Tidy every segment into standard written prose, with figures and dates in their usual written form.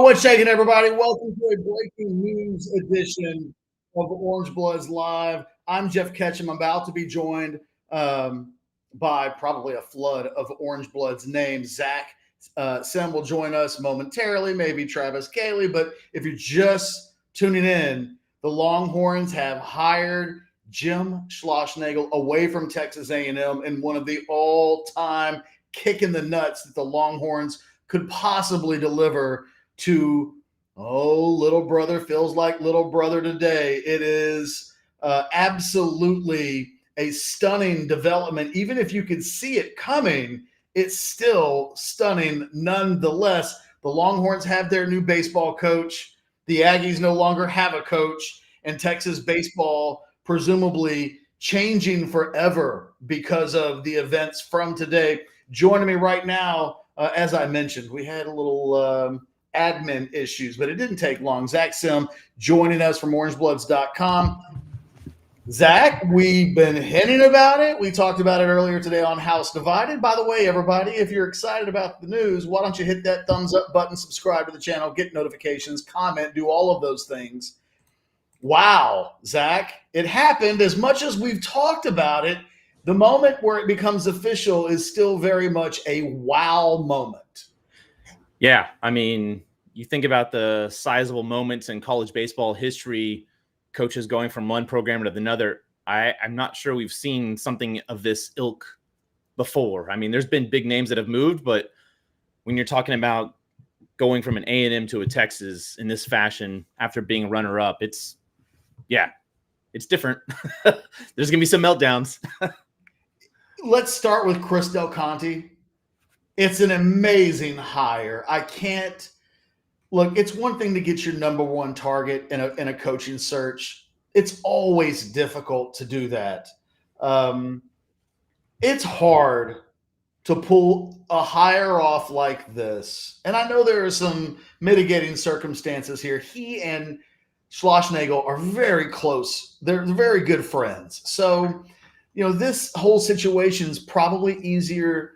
What's shaking, everybody? Welcome to a breaking news edition of Orange Bloods Live. I'm Jeff Ketchum. I'm about to be joined by probably a flood of Orange Bloods names. Zach Sim will join us momentarily, maybe Travis Cayley. But if you're just tuning in, the Longhorns have hired Jim Schlossnagle away from Texas A&M in one of the all-time kick in the nuts that the Longhorns could possibly deliver to, little brother feels like little brother today. It is absolutely a stunning development. Even if you could see it coming, it's still stunning nonetheless. The Longhorns have their new baseball coach. The Aggies no longer have a coach, and Texas baseball presumably changing forever because of the events from today. Joining me right now, as I mentioned, we had a little admin issues, but it didn't take long. Zach Sim joining us from orangebloods.com. Zach, we've been hinting about it. We talked about it earlier today on House Divided. By the way, everybody, if you're excited about the news, why don't you hit that thumbs up button, subscribe to the channel, get notifications, comment, do all of those things. Wow, Zach, it happened. As much as we've talked about it, the moment where it becomes official is still very much a wow moment. Yeah, I mean, you think about the sizable moments in college baseball history, coaches going from one program to another. I'm not sure we've seen something of this ilk before. I mean, there's been big names that have moved, but when you're talking about going from an A&M to a Texas in this fashion after being runner-up, it's different. There's going to be some meltdowns. Let's start with Chris Del Conte. It's an amazing hire. I can't look. It's one thing to get your number one target in a coaching search. It's always difficult to do that. It's hard to pull a hire off like this. And I know there are some mitigating circumstances here. He and Schlossnagle are very close. They're very good friends. So, this whole situation is probably easier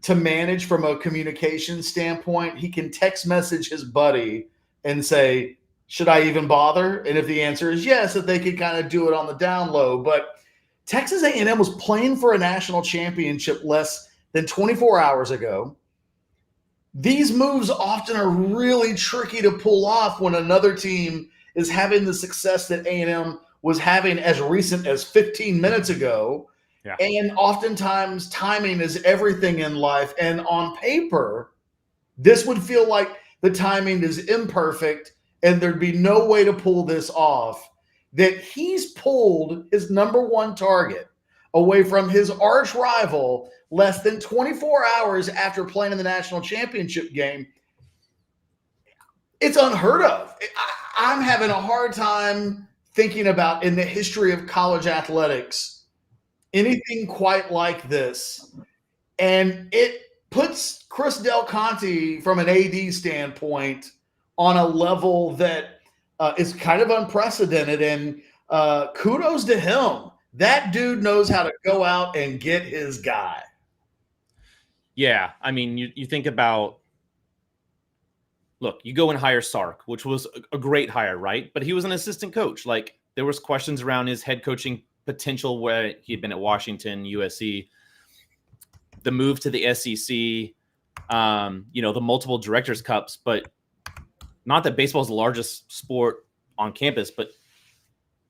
to manage from a communication standpoint. He can text message his buddy and say, should I even bother? And if the answer is yes, that they could kind of do it on the down low. But Texas A&M was playing for a national championship less than 24 hours ago. These moves often are really tricky to pull off when another team is having the success that A&M was having as recent as 15 minutes ago. Yeah. And oftentimes timing is everything in life. And on paper, this would feel like the timing is imperfect and there'd be no way to pull this off. That he's pulled his number one target away from his arch rival less than 24 hours after playing in the national championship game. It's unheard of. I'm having a hard time thinking about in the history of college athletics anything quite like this. And it puts Chris Del Conte from an AD standpoint on a level that is kind of unprecedented. And kudos to him. That dude knows how to go out and get his guy. Yeah, I mean, you think about, look, you go and hire Sark, which was a great hire, right? But he was an assistant coach. Like, there was questions around his head coaching potential where he had been at Washington, USC, the move to the SEC, the multiple directors cups, but not that baseball is the largest sport on campus, but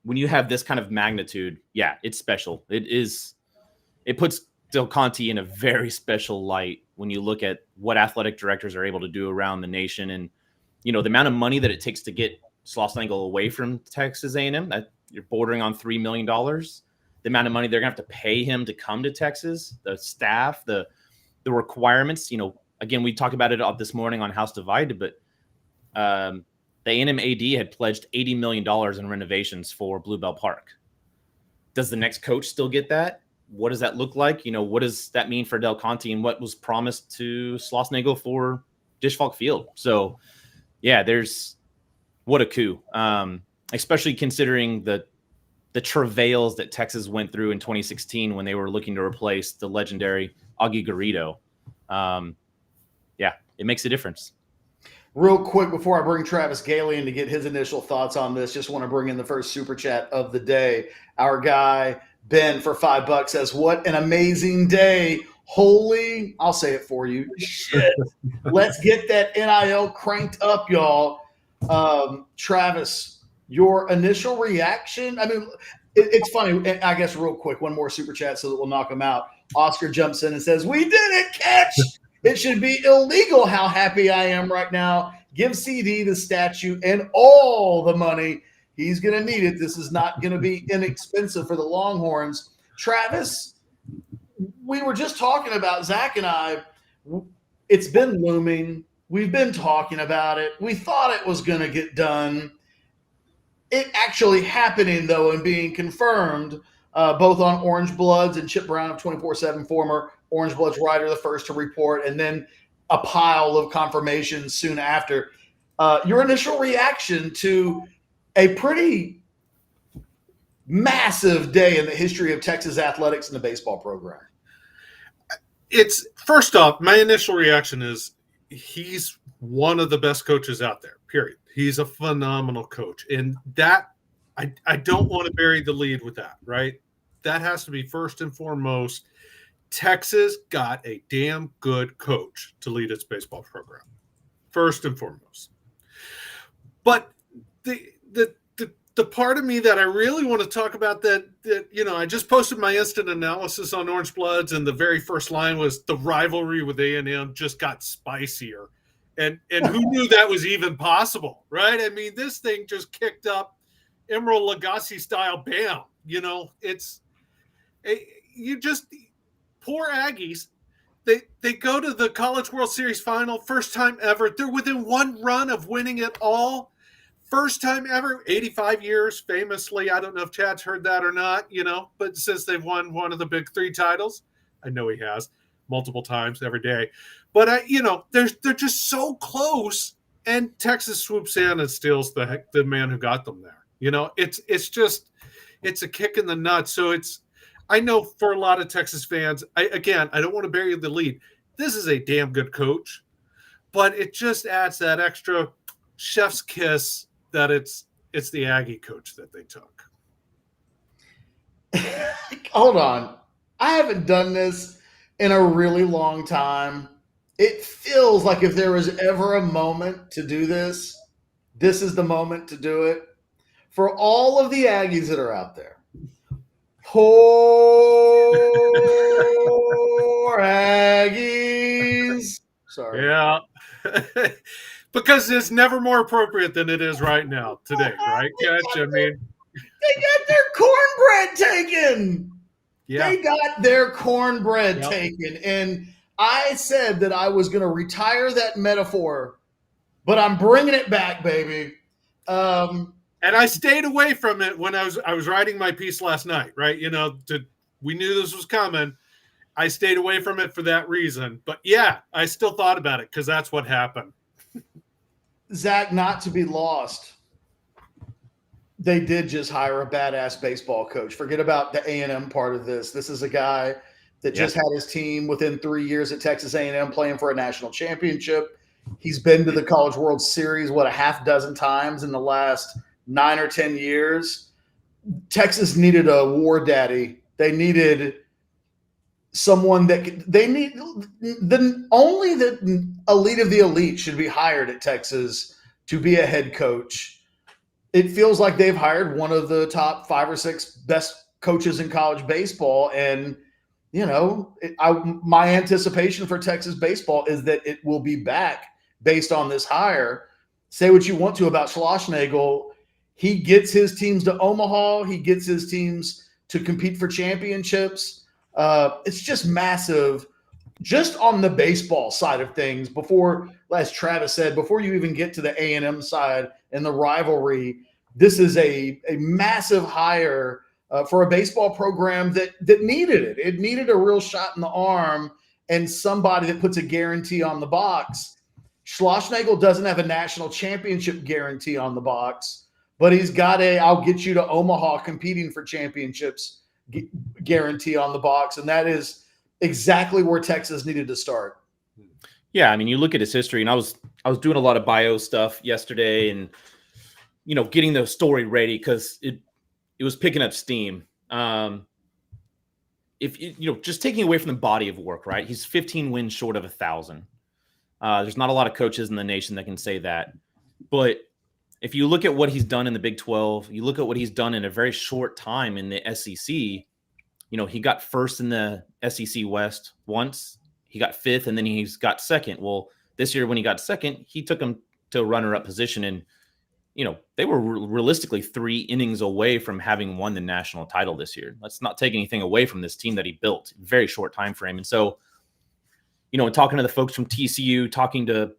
when you have this kind of magnitude, yeah, it's special. It puts Del Conte in a very special light when you look at what athletic directors are able to do around the nation. And, the amount of money that it takes to get Schlossnagle away from Texas A&M, that you're bordering on $3 million. The amount of money they're going to have to pay him to come to Texas, the staff, the requirements. Again, we talked about it this morning on House Divided, but the A&M AD had pledged $80 million in renovations for Bluebell Park. Does the next coach still get that? What does that look like? What does that mean for Del Conte and what was promised to Schlossnagle for Dish Falk Field? So, yeah, what a coup, especially considering the travails that Texas went through in 2016 when they were looking to replace the legendary Aggie. Yeah, it makes a difference. Real quick before I bring Travis Gailey in to get his initial thoughts on this, just want to bring in the first super chat of the day. Our guy Ben for $5 says, "What an amazing day! Holy, I'll say it for you. Shit, let's get that NIL cranked up, y'all." Travis, your initial reaction? I mean, it's funny. I guess real quick, one more super chat so that we'll knock them out. Oscar jumps in and says, "We did it, Catch! It should be illegal how happy I am right now. Give CD the statue and all the money. He's going to need it. This is not going to be inexpensive for the Longhorns." Travis, we were just talking about, Zach and I, it's been looming. We've been talking about it. We thought it was going to get done. It actually happening, though, and being confirmed both on Orange Bloods and Chip Brown of 24/7, former Orange Bloods writer, the first to report, and then a pile of confirmations soon after. Your initial reaction to a pretty massive day in the history of Texas athletics and the baseball program? It's first off, my initial reaction is he's one of the best coaches out there, period. He's a phenomenal coach. And that, I don't want to bury the lead with that, right? That has to be first and foremost. Texas got a damn good coach to lead its baseball program, first and foremost. But the part of me that I really want to talk about that I just posted my instant analysis on Orange Bloods, and the very first line was the rivalry with A&M just got spicier. And who knew that was even possible, right? I mean, this thing just kicked up Emeril Lagasse style, bam. Poor Aggies. They go to the College World Series final, first time ever. They're within one run of winning it all. First time ever, 85 years, famously. I don't know if Chad's heard that or not, but since they've won one of the big three titles, I know he has multiple times every day. But they're just so close, and Texas swoops in and steals the man who got them there. It's a kick in the nuts. So I know for a lot of Texas fans, I don't want to bury the lead. This is a damn good coach, but it just adds that extra chef's kiss that it's the Aggie coach that they took. Hold on. I haven't done this in a really long time. It feels like if there was ever a moment to do this, this is the moment to do it. For all of the Aggies that are out there, poor Aggies. Sorry. Yeah. Because it's never more appropriate than it is right now, today, right, Catch? I mean, they got their cornbread taken. Yeah. They got their cornbread taken. And I said that I was going to retire that metaphor, but I'm bringing it back, baby. And I stayed away from it when I was writing my piece last night, right? We knew this was coming. I stayed away from it for that reason. But yeah, I still thought about it because that's what happened. Zach, not to be lost, they did just hire a badass baseball coach. Forget about the A&M part of this. This is a guy that just had his team within 3 years at Texas A&M playing for a national championship. He's been to the College World Series, a half dozen times in the last 9 or 10 years. Texas needed a war daddy. They needed someone only the elite of the elite should be hired at Texas to be a head coach. It feels like they've hired one of the top 5 or 6 best coaches in college baseball. And, my anticipation for Texas baseball is that it will be back based on this hire. Say what you want to about Schlossnagle. He gets his teams to Omaha. He gets his teams to compete for championships. It's just massive just on the baseball side of things. Before, as Travis said, before you even get to the A&M side and the rivalry, this is a massive hire for a baseball program that needed it. It needed a real shot in the arm and somebody that puts a guarantee on the box. Schlossnagle doesn't have a national championship guarantee on the box, but he's got I'll get you to Omaha competing for championships guarantee on the box. And that is exactly where Texas needed to start. Yeah, I mean, you look at his history, and I was doing a lot of bio stuff yesterday, and getting the story ready because it was picking up steam. If just taking away from the body of work, right? He's 15 wins short of 1,000. There's not a lot of coaches in the nation that can say that, but if you look at what he's done in the Big 12, you look at what he's done in a very short time in the SEC. He got first in the SEC West once. He got fifth, and then he's got second. Well, this year when he got second, he took him to a runner-up position, and they were realistically 3 innings away from having won the national title this year. Let's not take anything away from this team that he built in a very short time frame. And so, talking to the folks from TCU, talking to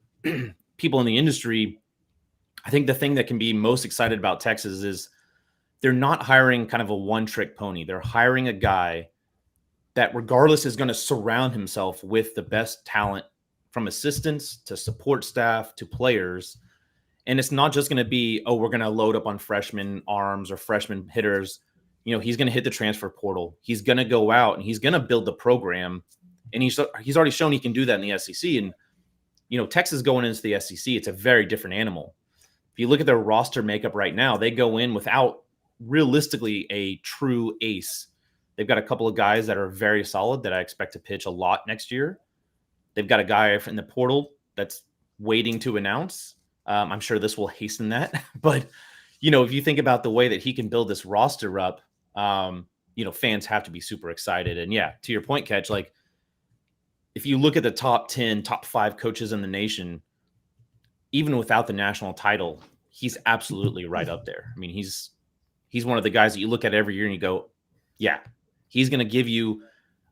people in the industry, I think the thing that can be most excited about Texas is they're not hiring kind of a one-trick pony. They're hiring a guy that regardless is going to surround himself with the best talent, from assistants to support staff to players. And it's not just going to be, we're going to load up on freshman arms or freshman hitters. He's going to hit the transfer portal. He's going to go out and he's going to build the program. And he's already shown he can do that in the SEC. And, Texas going into the SEC, it's a very different animal. If you look at their roster makeup right now, they go in without realistically a true ace. They've got a couple of guys that are very solid that I expect to pitch a lot next year. They've got a guy in the portal that's waiting to announce. I'm sure this will hasten that. But, if you think about the way that he can build this roster up, fans have to be super excited. And yeah, to your point, Catch, like if you look at the top 10, top 5 coaches in the nation, even without the national title, he's absolutely right up there. I mean, he's one of the guys that you look at every year and you go, yeah, he's going to give you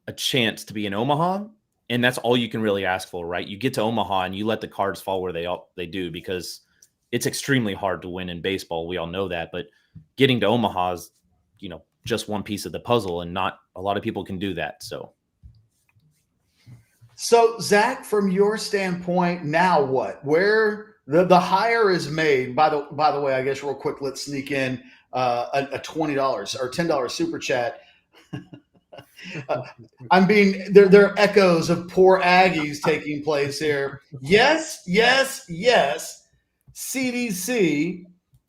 a chance to be in Omaha. And that's all you can really ask for, right? You get to Omaha and you let the cards fall where they do, because it's extremely hard to win in baseball. We all know that, but getting to Omaha is, just one piece of the puzzle, and not a lot of people can do that. So Zach, from your standpoint, now what? Where the hire is made? By the way, I guess real quick, let's sneak in a $20 or $10 super chat. There are echoes of poor Aggies taking place here. Yes. CDC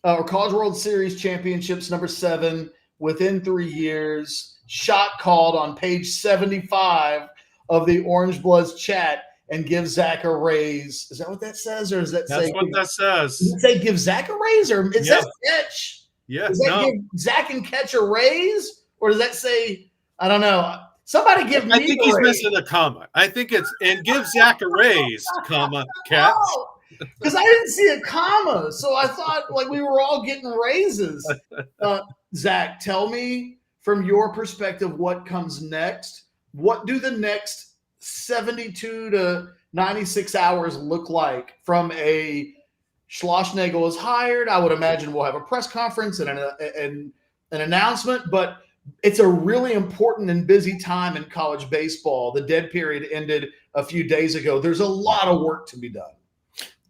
or College World Series Championships number 7 within 3 years. Shot called on page 75 of the Orange Bloods chat, and give Zach a raise. Is that what that says, or does that That's say? What that says. Does it say give Zach a raise, or it says catch? Yeah. Does that give Zach and Catch a raise, or does that say? I don't know. Somebody give me. I think he's missing a comma. I think it's and give Zach a raise, comma, Catch. Because I didn't see a comma, so I thought like we were all getting raises. Zach, tell me from your perspective what comes next. What do the next 72 to 96 hours look like from a Schlossnagle is hired? I would imagine we'll have a press conference and an announcement, but it's a really important and busy time in college baseball. The dead period ended a few days ago. There's a lot of work to be done.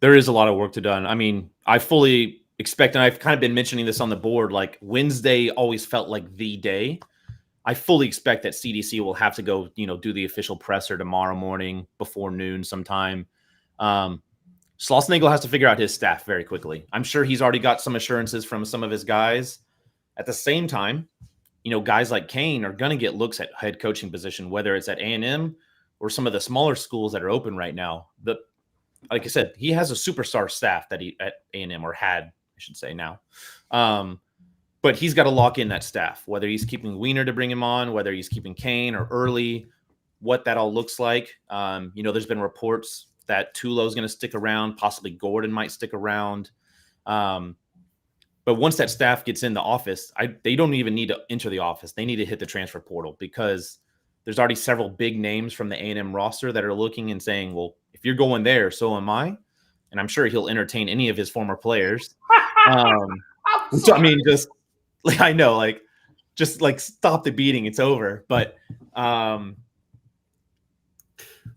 There is a lot of work to be done. I mean, I fully expect, and I've kind of been mentioning this on the board, like Wednesday always felt like the day. I fully expect that CDC will have to go, do the official presser tomorrow morning before noon sometime. Schlossnagle has to figure out his staff very quickly. I'm sure he's already got some assurances from some of his guys. At the same time, guys like Kane are going to get looks at head coaching position, whether it's at A&M or some of the smaller schools that are open right now. Like I said, he has a superstar staff that he at A&M, or had, I should say now. But he's got to lock in that staff, whether he's keeping Wiener to bring him on, whether he's keeping Kane or Early, what that all looks like. There's been reports that Tulo's going to stick around, possibly Gordon might stick around. But once that staff gets in the office, they don't even need to enter the office. They need to hit the transfer portal, because there's already several big names from the A&M roster that are looking and saying, well, if you're going there, so am I. And I'm sure he'll entertain any of his former players. So, I mean, just like, I know, just stop the beating. It's over. But, one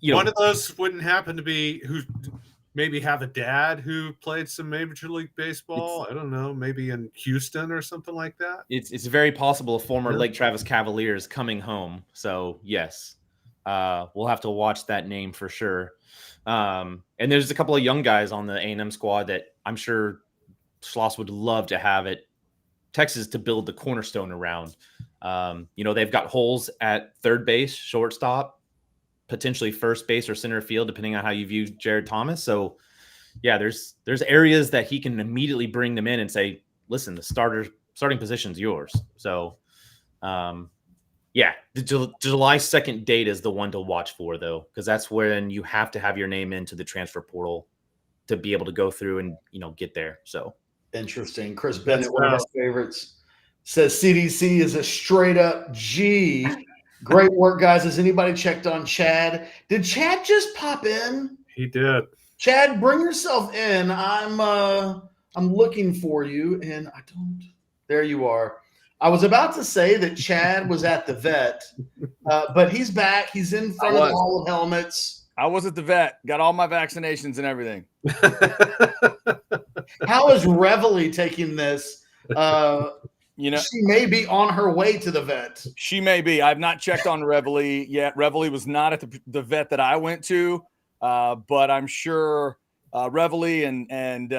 of those wouldn't happen to be who maybe have a dad who played some Major League Baseball. I don't know, maybe in Houston or something like that. It's very possible a former Lake Travis Cavalier is coming home. So, yes. we'll have to watch that name for sure. And there's a couple of young guys on the A&M squad that I'm sure Schloss would love to have at Texas to build the cornerstone around. They've got holes at third base, shortstop, potentially first base or center field, depending on how you view Jared Thomas. So yeah, there's areas that he can immediately bring them in and say, listen, the starting position's yours. So the July 2nd date is the one to watch for, though, because that's when you have to have your name into the transfer portal to be able to go through and, get there. So interesting. Chris Bennett, one of our favorites, says CDC is a straight up G. Great work, guys. Has anybody checked on Chad? Did Chad just pop in? He did. Chad, bring yourself in. I'm looking for you, and I don't. There you are. I was about to say that Chad was at the vet, but he's back. He's in front of all of helmets. I was at the vet. Got all my vaccinations and everything. How is Rivalry taking this? She may be on her way to the vet. She may be. I've not checked on Rivalry yet. Rivalry was not at the vet that I went to, but I'm sure Rivalry and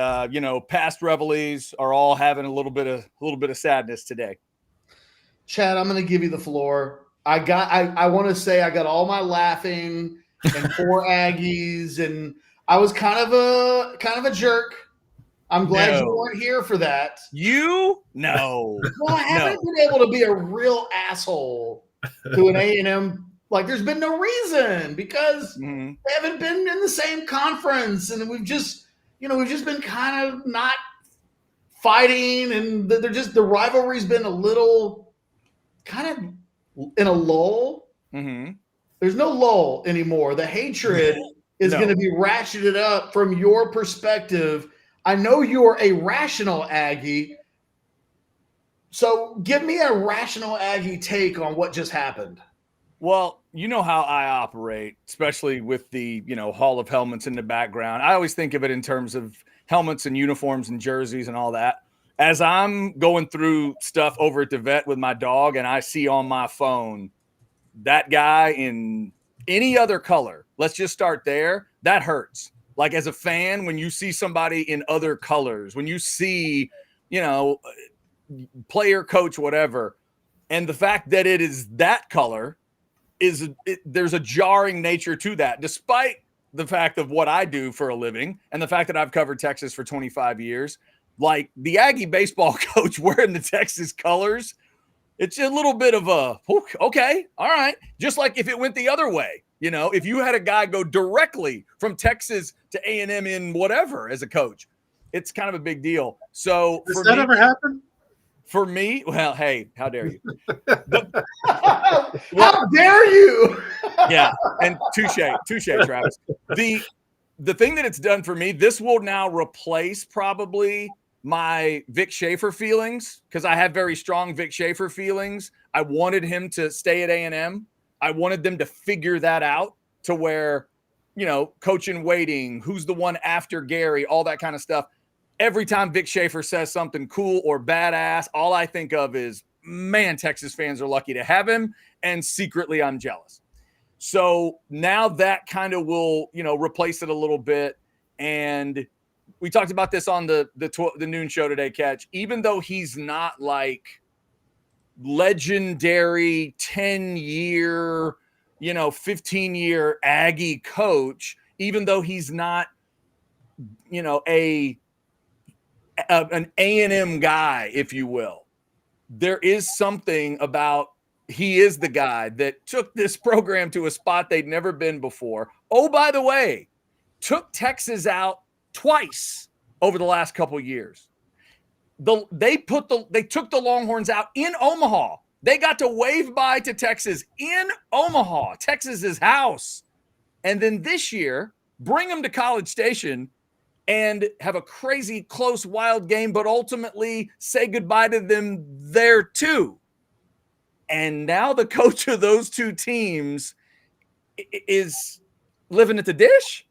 past Rivalries are all having a little bit of sadness today. Chad, I'm going to give you the floor. I want to say I got all my laughing and poor Aggies, and I was kind of a jerk. I'm glad you weren't here for that. You? No. Well, I haven't been able to be a real asshole to an A&M. Like, there's been no reason because they haven't been in the same conference, and we've just been kind of not fighting, and the rivalry's been a little kind of in a lull. Mm-hmm. There's no lull anymore. The hatred is going to be ratcheted up from your perspective. I know you're a rational Aggie, so give me a rational Aggie take on what just happened. Well, you know how I operate, especially with the, Hall of Helmets in the background. I always think of it in terms of helmets and uniforms and jerseys and all that. As I'm going through stuff over at the vet with my dog and I see on my phone that guy in any other color, let's just start there, that hurts. Like, as a fan, when you see somebody in other colors, when you see, player, coach, whatever, and the fact that it is that color, there's a jarring nature to that, despite the fact of what I do for a living and the fact that I've covered Texas for 25 years. Like, the Aggie baseball coach wearing the Texas colors, it's a little bit of a, okay, all right. Just like if it went the other way, if you had a guy go directly from Texas to A&M in whatever as a coach, it's kind of a big deal. So does that ever happen? For me, well, hey, how dare you? How dare you? Yeah, and touche, Travis. The thing that it's done for me, this will now replace probably my Vic Schaefer feelings, because I have very strong Vic Schaefer feelings. I wanted him to stay at A&M. I wanted them to figure that out to where, coach in waiting, who's the one after Gary, all that kind of stuff. Every time Vic Schaefer says something cool or badass, all I think of is, man, Texas fans are lucky to have him, and secretly I'm jealous. So now that kind of will, replace it a little bit. And we talked about this on the noon show today, Catch. Even though he's not like legendary 10-year, 15-year Aggie coach, even though he's not, an A&M guy, if you will, there is something about, he is the guy that took this program to a spot they'd never been before. Oh, by the way, took Texas out twice over the last couple of years. They took the Longhorns out in Omaha. They got to wave bye to Texas in Omaha, Texas's house. And then this year, bring them to College Station and have a crazy close wild game, but ultimately say goodbye to them there too. And now the coach of those two teams is living at the dish.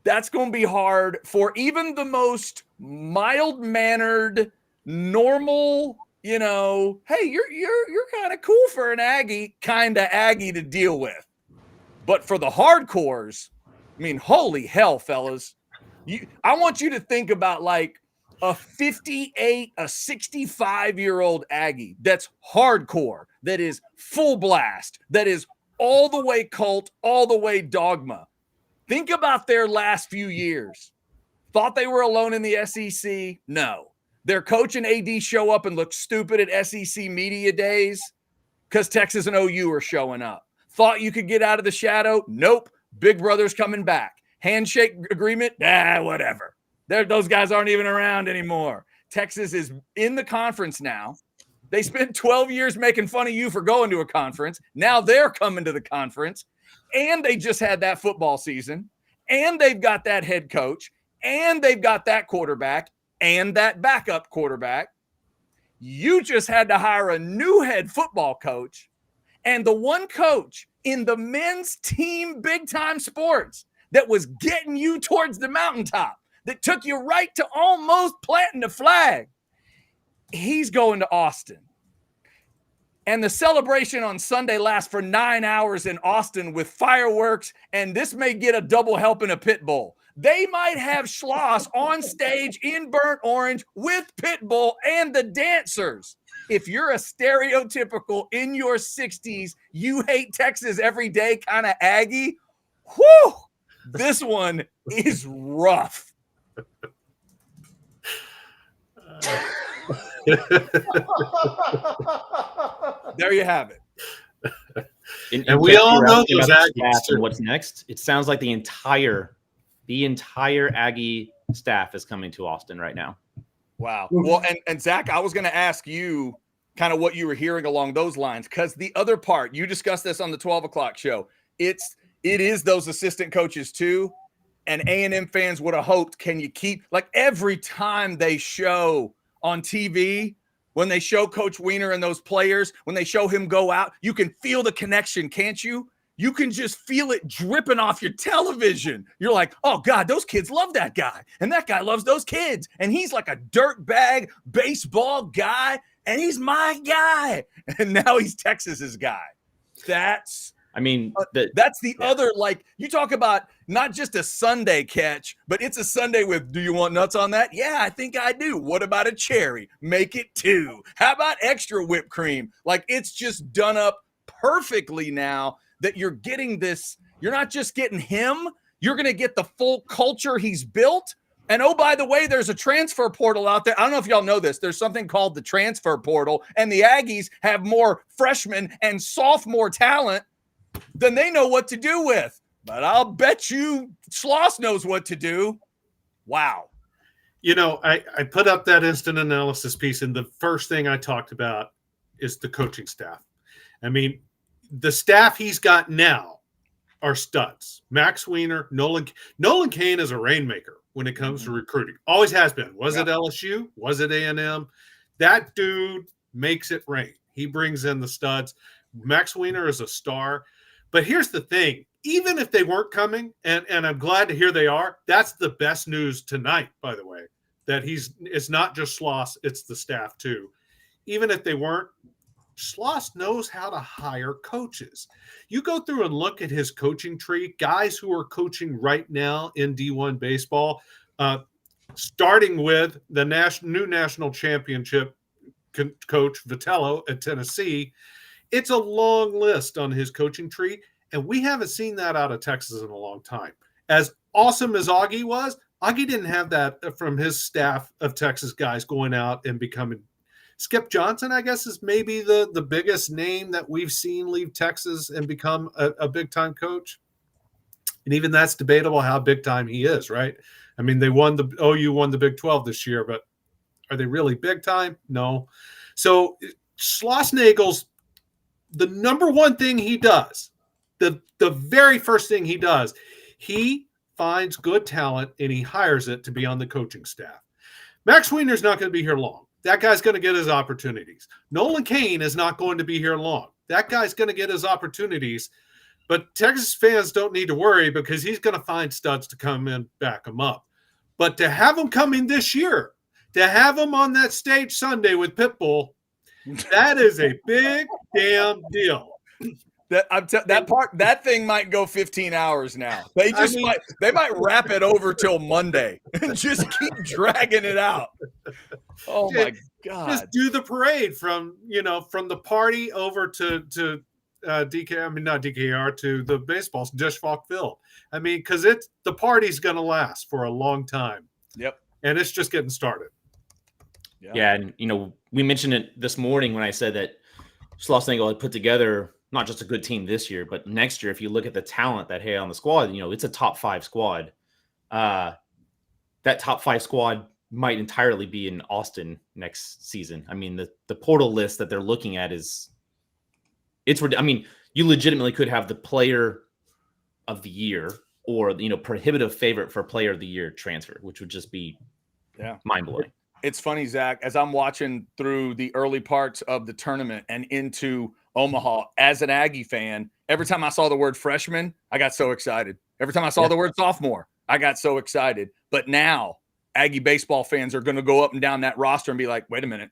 That's going to be hard for even the most mild-mannered, normal, hey, you're kind of cool for an Aggie, kind of Aggie to deal with. But for the hardcores, I mean, holy hell, fellas. I want you to think about like a 65-year-old Aggie that's hardcore, that is full blast, that is all the way cult, all the way dogma. Think about their last few years. Thought they were alone in the SEC? No. Their coach and AD show up and look stupid at SEC media days because Texas and OU are showing up. Thought you could get out of the shadow? Nope. Big Brother's coming back. Handshake agreement? Whatever. Those guys aren't even around anymore. Texas is in the conference now. They spent 12 years making fun of you for going to a conference. Now they're coming to the conference, and they just had that football season, and they've got that head coach, and they've got that quarterback, and that backup quarterback. You just had to hire a new head football coach, and the one coach in the men's team big-time sports that was getting you towards the mountaintop, that took you right to almost planting the flag, he's going to Austin. And the celebration on Sunday lasts for 9 hours in Austin with fireworks, and this may get a double helping of Pitbull. They might have Schloss on stage in burnt orange with Pitbull and the dancers. If you're a stereotypical in your 60s, you hate Texas every day kind of Aggie, whew, this one is rough. There you have it. And we all know those Aggies. And what's next? It sounds like the entire Aggie staff is coming to Austin right now. Wow. Well, and Zach, I was going to ask you kind of what you were hearing along those lines, because the other part, you discussed this on the 12 o'clock show. It is those assistant coaches too. And A&M fans would have hoped, can you keep, like every time they show on TV, when they show Coach Wiener and those players, when they show him go out, you can feel the connection, can't you? You can just feel it dripping off your television. You're like, oh, God, those kids love that guy. And that guy loves those kids. And he's like a dirtbag baseball guy. And he's my guy. And now he's Texas's guy. That's the other, like, you talk about not just a Sunday catch, but it's a Sunday with, do you want nuts on that? Yeah, I think I do. What about a cherry? Make it 2. How about extra whipped cream? Like, it's just done up perfectly now that you're getting this. You're not just getting him. You're going to get the full culture he's built. And oh, by the way, there's a transfer portal out there. I don't know if y'all know this. There's something called the transfer portal, and the Aggies have more freshmen and sophomore talent than they know what to do with. But I'll bet you Schloss knows what to do. Wow. You know, I put up that instant analysis piece, and the first thing I talked about is the coaching staff. I mean, the staff he's got now are studs. Max Wiener, Nolan Cain is a rainmaker when it comes to recruiting. Always has been. Was it LSU? Was it A&M? That dude makes it rain. He brings in the studs. Max Wiener is a star. But here's the thing. Even if they weren't coming, and I'm glad to hear they are, that's the best news tonight, by the way, that it's not just Schloss, it's the staff too. Even if they weren't, Schloss knows how to hire coaches. You go through and look at his coaching tree, guys who are coaching right now in D1 baseball, starting with the new national championship coach Vitello at Tennessee. It's a long list on his coaching tree, and we haven't seen that out of Texas in a long time. As awesome as Aggie was, Aggie didn't have that from his staff of Texas guys going out and becoming – Skip Johnson, I guess, is maybe the biggest name that we've seen leave Texas and become a big-time coach. And even that's debatable how big-time he is, right? I mean, OU won the Big 12 this year, but are they really big-time? No. So Schlossnagle's the number one thing he does, the very first thing he does, he finds good talent and he hires it to be on the coaching staff. Max Wiener's not going to be here long. That guy's going to get his opportunities. Nolan Cain is not going to be here long. That guy's going to get his opportunities. But Texas fans don't need to worry because he's going to find studs to come in, back him up. But to have him come in this year, to have him on that stage Sunday with Pitbull, that is a big damn deal. That thing might go 15 hours now. They might wrap it over till Monday and just keep dragging it out. Oh my God. Just do the parade from the party over to not DKR, to the baseball, Dish Falk Field. I mean, because the party's going to last for a long time. Yep. And it's just getting started. Yeah. And, we mentioned it this morning when I said that Schlossnagle had put together not just a good team this year, but next year, if you look at the talent that had on the squad, it's a top 5 squad. That top 5 squad might entirely be in Austin next season. I mean, the portal list that they're looking at you legitimately could have the player of the year or, prohibitive favorite for player of the year transfer, which would just be mind blowing. It's funny, Zach, as I'm watching through the early parts of the tournament and into Omaha as an Aggie fan, every time I saw the word freshman, I got so excited. Every time I saw the word sophomore, I got so excited. But now Aggie baseball fans are going to go up and down that roster and be like, wait a minute,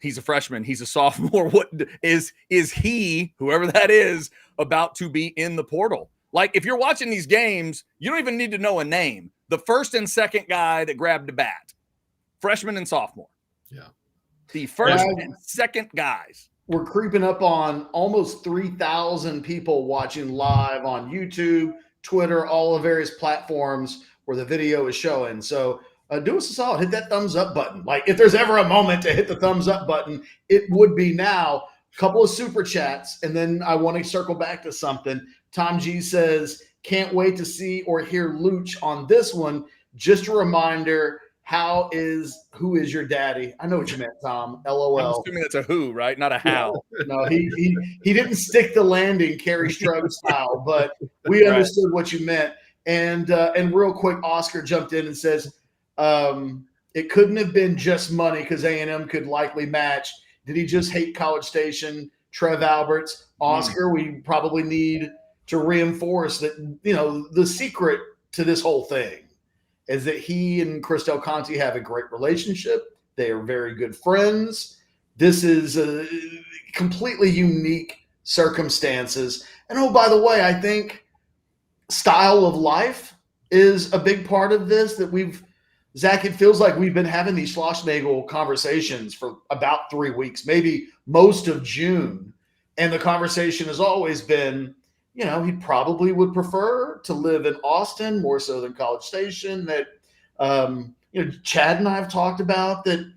he's a freshman, he's a sophomore. What is he, whoever that is, about to be in the portal? Like, if you're watching these games, you don't even need to know a name. The first and second guy that grabbed a bat, freshman and sophomore. Yeah. The first and second guys. We're creeping up on almost 3,000 people watching live on YouTube, Twitter, all the various platforms where the video is showing. So do us a solid, hit that thumbs up button. Like, if there's ever a moment to hit the thumbs up button, it would be now. A couple of super chats, and then I want to circle back to something. Tom G says, can't wait to see or hear Luch on this one. Just a reminder, who is your daddy? I know what you meant, Tom. LOL. I'm assuming that's a who, right? Not a how. No, he didn't stick the landing Kerry Strug style, but we understood what you meant. And real quick, Oscar jumped in and says, it couldn't have been just money because A&M could likely match. Did he just hate College Station? Trev Alberts, Oscar, we probably need to reinforce that, the secret to this whole thing is that he and Christel Conte have a great relationship. They are very good friends. This is a completely unique circumstances. And oh, by the way, I think style of life is a big part of this Zach, it feels like we've been having these Schlossnagle conversations for about 3 weeks, maybe most of June. And the conversation has always been, he probably would prefer to live in Austin more so than College Station. That, Chad and I have talked about that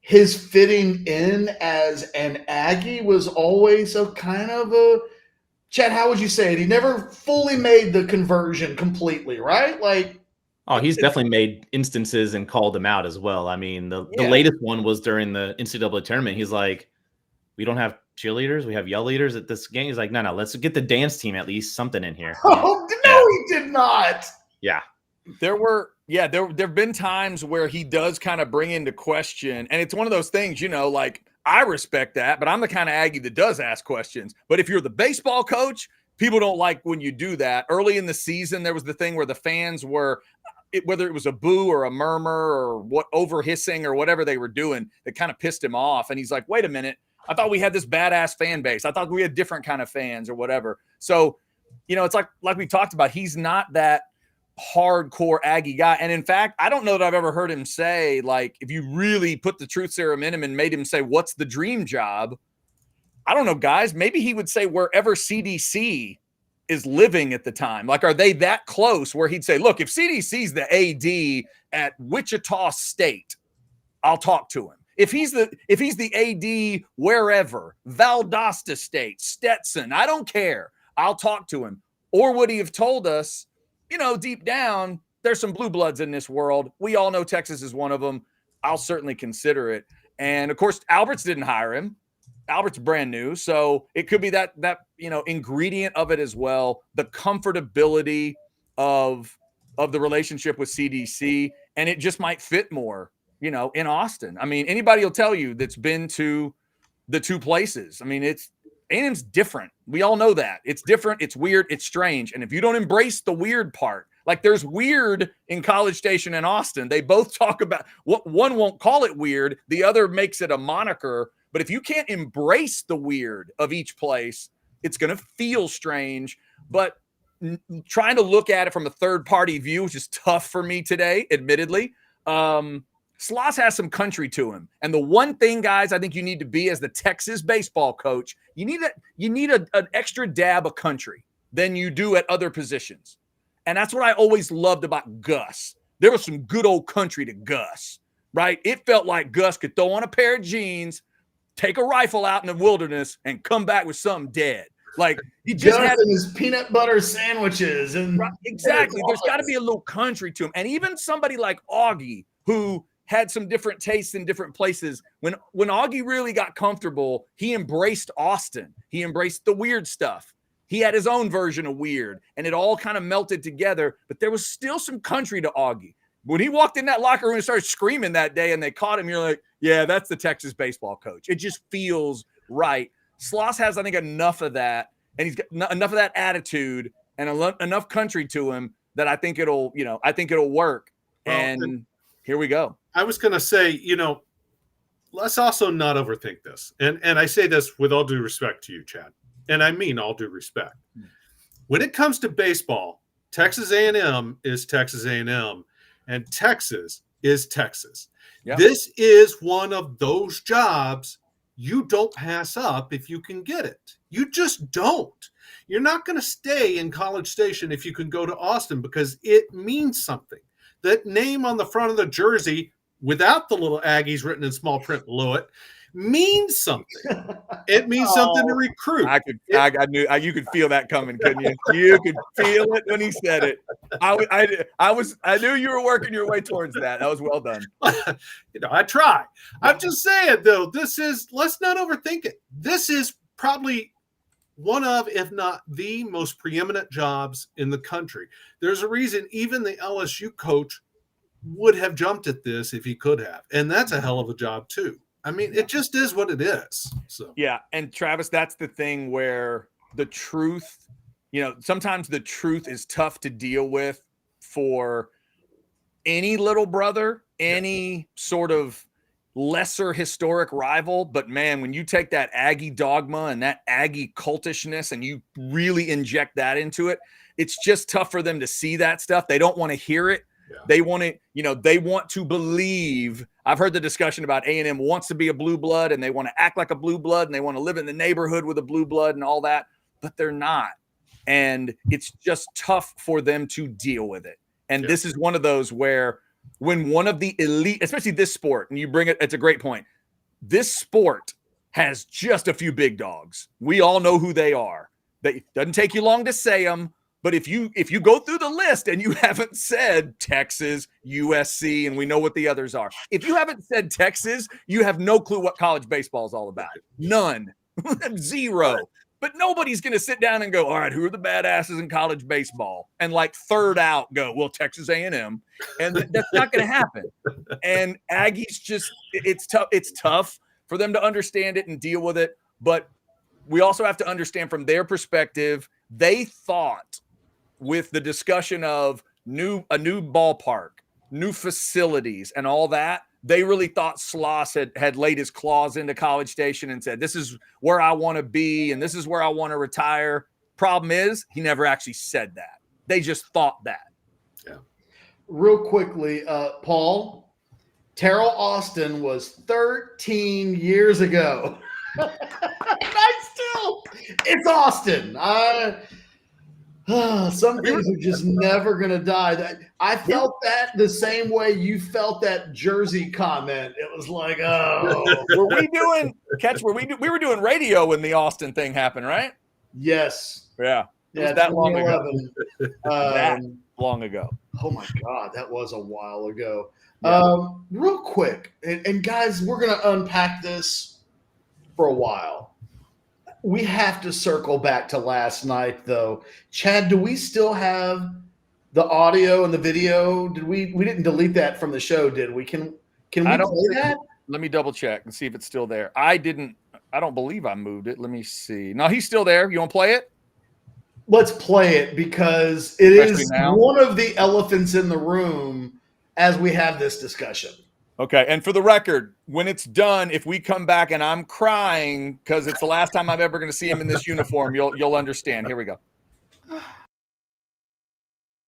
his fitting in as an Aggie was always a kind of a, Chad, how would you say it? He never fully made the conversion completely, right? Like, oh, he's definitely made instances and called them out as well. I mean, the latest one was during the NCAA tournament. He's like, we don't have cheerleaders. We have yell leaders at this game. He's like, no, let's get the dance team at least something in here. Oh, no, he did not. Yeah. There have been times where he does kind of bring into question, and it's one of those things, like, I respect that, but I'm the kind of Aggie that does ask questions. But if you're the baseball coach, people don't like when you do that. Early in the season, there was the thing where the fans were, whether it was a boo or a murmur or what over hissing or whatever they were doing, that kind of pissed him off. And he's like, wait a minute, I thought we had this badass fan base. I thought we had different kind of fans or whatever. So, it's like we talked about, he's not that hardcore Aggie guy. And in fact, I don't know that I've ever heard him say, like, if you really put the truth serum in him and made him say, what's the dream job? I don't know, guys, maybe he would say wherever CDC is living at the time. Like, are they that close where he'd say, look, if CDC's the AD at Wichita State, I'll talk to him. If he's the AD wherever, Valdosta State, Stetson, I don't care. I'll talk to him. Or would he have told us, deep down, there's some blue bloods in this world. We all know Texas is one of them. I'll certainly consider it. And of course, Alberts didn't hire him. Albert's brand new. So it could be that ingredient of it as well. The comfortability of the relationship with CDC, and it just might fit more, in Austin. I mean, anybody will tell you that's been to the two places. I mean, A&M's different. We all know that. It's different. It's weird. It's strange. And if you don't embrace the weird part, like there's weird in College Station and Austin. They both talk about what one won't call it weird. The other makes it a moniker. But if you can't embrace the weird of each place, It's going to feel strange, but trying to look at it from a third-party view, which is tough for me today, admittedly. Schloss has some country to him. And the one thing, guys, I think you need to be as the Texas baseball coach, you need an extra dab of country than you do at other positions. And that's what I always loved about Gus. There was some good old country to Gus, right? It felt like Gus could throw on a pair of jeans, take a rifle out in the wilderness, and come back with something dead. Like he just had his peanut butter sandwiches. And right, exactly. There's got to be a little country to him. And even somebody like Aggie, who had some different tastes in different places. When Aggie really got comfortable, he embraced Austin. He embraced the weird stuff. He had his own version of weird, and it all kind of melted together. But there was still some country to Aggie. When he walked in that locker room and started screaming that day and they caught him, you're like, yeah, that's the Texas baseball coach. It just feels right. Schloss has, I think, enough of that, and he's got enough of that attitude and enough country to him that I think it'll work. Well, and here we go. I was going to say, let's also not overthink this. And I say this with all due respect to you, Chad. And I mean all due respect. When it comes to baseball, Texas A&M is Texas A&M, and Texas is Texas. Yep. This is one of those jobs you don't pass up if you can get it. You just don't. You're not going to stay in College Station if you can go to Austin because it means something. That name on the front of the jersey without the little Aggies written in small print below it means something. It means something to recruit. I knew you could feel that coming, couldn't you? You could feel it when he said it. I knew you were working your way towards that. That was well done. I try. I'm just saying though, let's not overthink it. This is probably one of, if not the most preeminent jobs in the country. There's a reason even the LSU coach would have jumped at this if he could have. And that's a hell of a job too. I mean, it just is what it is. So yeah. And Travis, that's the thing where the truth, sometimes the truth is tough to deal with for any little brother, any sort of lesser historic rival. But man, when you take that Aggie dogma and that Aggie cultishness and you really inject that into it, it's just tough for them to see that stuff. They don't want to hear it. Yeah. They want to, they want to believe. I've heard the discussion about A&M wants to be a blue blood and they want to act like a blue blood and they want to live in the neighborhood with a blue blood and all that, but they're not. And it's just tough for them to deal with it. And this is one of those where when one of the elite, especially this sport, and you bring it, it's a great point. This sport has just a few big dogs. We all know who they are. It doesn't take you long to say them. But if you go through the list and you haven't said Texas, USC, and we know what the others are, if you haven't said Texas, you have no clue what college baseball is all about. None. Zero. But nobody's going to sit down and go, all right, who are the badasses in college baseball? And like third out go, well, Texas A&M. And that's not going to happen. And Aggie's just, it's tough. It's tough for them to understand it and deal with it. But we also have to understand from their perspective, they thought with the discussion of a new ballpark, new facilities and all that, they really thought Schloss had laid his claws into College Station and said, this is where I want to be and this is where I want to retire. Problem is, he never actually said that. They just thought that. Yeah. Real quickly, Paul, Terrell Austin was 13 years ago. It's Austin. Some things are just never going to die. I felt that the same way you felt that Jersey comment. It was like, oh. We were doing radio when the Austin thing happened, right? Yes. Yeah. Yeah, that long ago. That long ago. Oh, my God. That was a while ago. Yeah. Real quick, and guys, we're going to unpack this for a while. We have to circle back to last night, though. Chad, do we still have the audio and the video? We didn't delete that from the show, did we? Can we play that? Let me double check and see if it's still there. I don't believe I moved it. Let me see. No, he's still there. You want to play it? Let's play it because it is one of the elephants in the room as we have this discussion. Okay. And for the record, when it's done, if we come back and I'm crying because it's the last time I'm ever going to see him in this uniform, you'll understand. Here we go.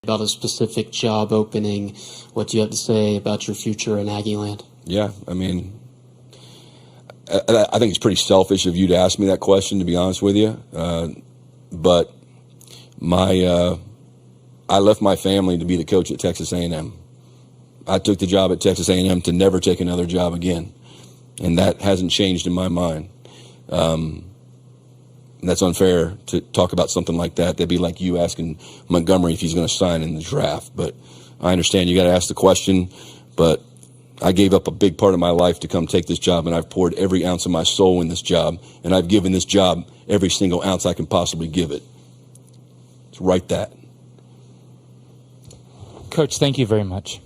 About a specific job opening, what do you have to say about your future in Aggie land? Yeah, I mean, I think it's pretty selfish of you to ask me that question, to be honest with you. But I left my family to be the coach at Texas A&M. I took the job at Texas A&M to never take another job again, and that hasn't changed in my mind. That's unfair to talk about something like that. That'd be like you asking Montgomery if he's going to sign in the draft. But I understand you got to ask the question, but I gave up a big part of my life to come take this job, and I've poured every ounce of my soul in this job, and I've given this job every single ounce I can possibly give it. So write that. Coach, thank you very much.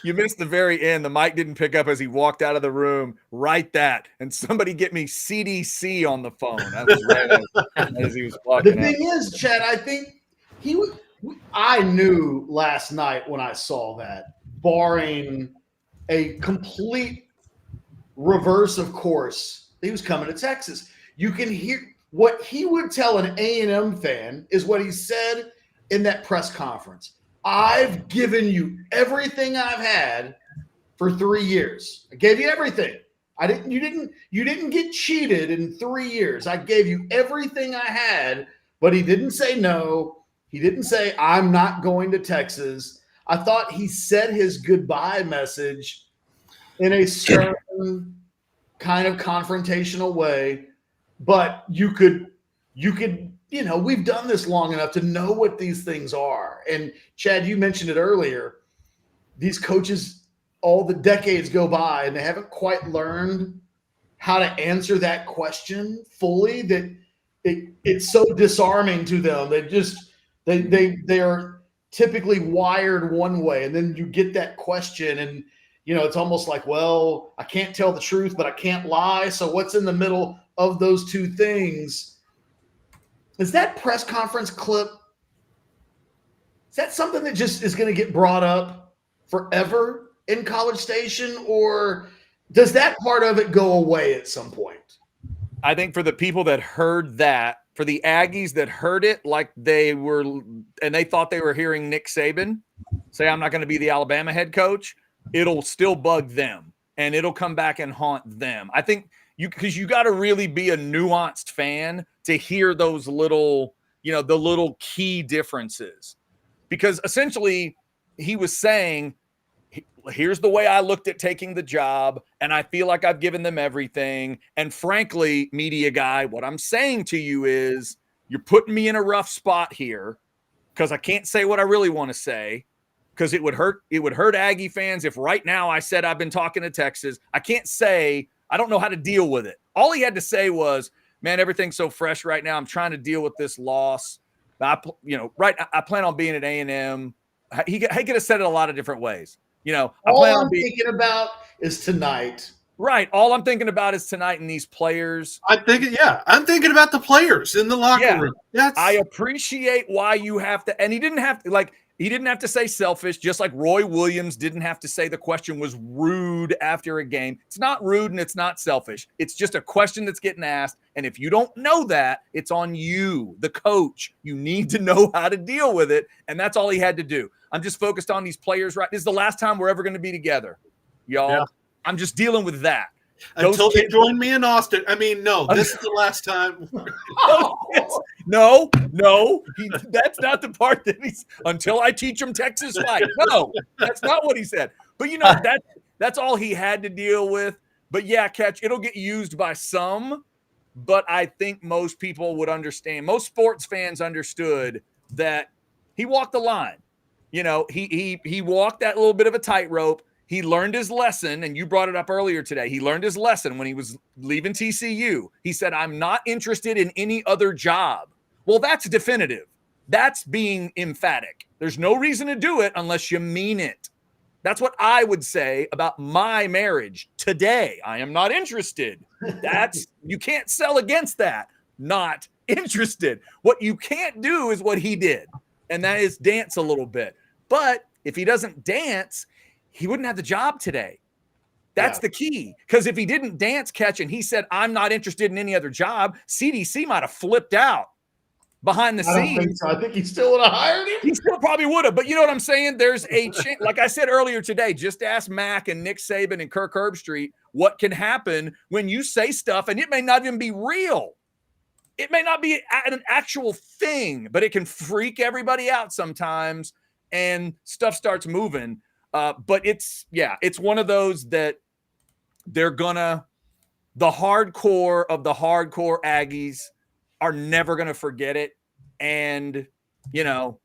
You missed the very end. The mic didn't pick up as he walked out of the room. Write that. And somebody get me CDC on the phone. That was right as he was walking The thing is, Chad, I think he would. I knew last night when I saw that, barring a complete reverse of course, he was coming to Texas. You can hear what he would tell an A&M fan is what he said in that press conference. I've given you everything I've had for 3 years. I gave you everything. You didn't get cheated in 3 years. I gave you everything I had, but he didn't say no. He didn't say, I'm not going to Texas. I thought he said his goodbye message in a certain kind of confrontational way, but you could, we've done this long enough to know what these things are. And Chad, you mentioned it earlier. These coaches, all the decades go by and they haven't quite learned how to answer that question fully, that it's so disarming to them. They are typically wired one way, and then you get that question and it's almost like, well, I can't tell the truth, but I can't lie. So what's in the middle of those two things? Is that press conference clip, is that something that just is going to get brought up forever in College Station, or does that part of it go away at some point? I think for the people that heard that, for the Aggies that heard it like they were, and they thought they were hearing Nick Saban say, I'm not going to be the Alabama head coach, it'll still bug them and it'll come back and haunt them. I think because you got to really be a nuanced fan to hear those little, the little key differences. Because essentially he was saying, here's the way I looked at taking the job, and I feel like I've given them everything. And frankly, media guy, what I'm saying to you is you're putting me in a rough spot here because I can't say what I really want to say, because it would hurt Aggie fans if right now I said I've been talking to Texas. I can't say, I don't know how to deal with it. All he had to say was, man, everything's so fresh right now. I'm trying to deal with this loss. I plan on being at A&M. He could have said it a lot of different ways. All I'm thinking about is tonight. Right. All I'm thinking about is tonight and these players. I'm thinking about the players in the locker room. I appreciate why you have to, and he didn't have to say selfish, just like Roy Williams didn't have to say the question was rude after a game. It's not rude and it's not selfish. It's just a question that's getting asked. And if you don't know that, it's on you, the coach. You need to know how to deal with it. And that's all he had to do. I'm just focused on these players. Right. This is the last time we're ever going to be together, y'all. Yeah. I'm just dealing with that. Until they join me in Austin. I mean, no, this is the last time. No, that's not the part that he's, until I teach him Texas fight. No, that's not what he said. But that's all he had to deal with. But yeah, Catch, it'll get used by some, but I think most people would understand. Most sports fans understood that he walked the line. He walked that little bit of a tightrope. He learned his lesson, and you brought it up earlier today. He learned his lesson when he was leaving TCU. He said, I'm not interested in any other job. Well, that's definitive. That's being emphatic. There's no reason to do it unless you mean it. That's what I would say about my marriage today. I am not interested. You can't sell against that. Not interested. What you can't do is what he did, and that is dance a little bit. But If he doesn't dance, he wouldn't have the job today. That's the key. Because if he didn't dance catch and he said, I'm not interested in any other job, CDC might have flipped out behind the I don't think scenes. so. I think he still would have hired him. He still probably would have. But you know what I'm saying? There's a chance. Like I said earlier today, just ask Mac and Nick Saban and Kirk Herbstreit what can happen when you say stuff and it may not even be real. It may not be an actual thing, but it can freak everybody out sometimes and stuff starts moving. But it's one of those that they're gonna, the hardcore of the hardcore Aggies are never gonna forget it. And, you know,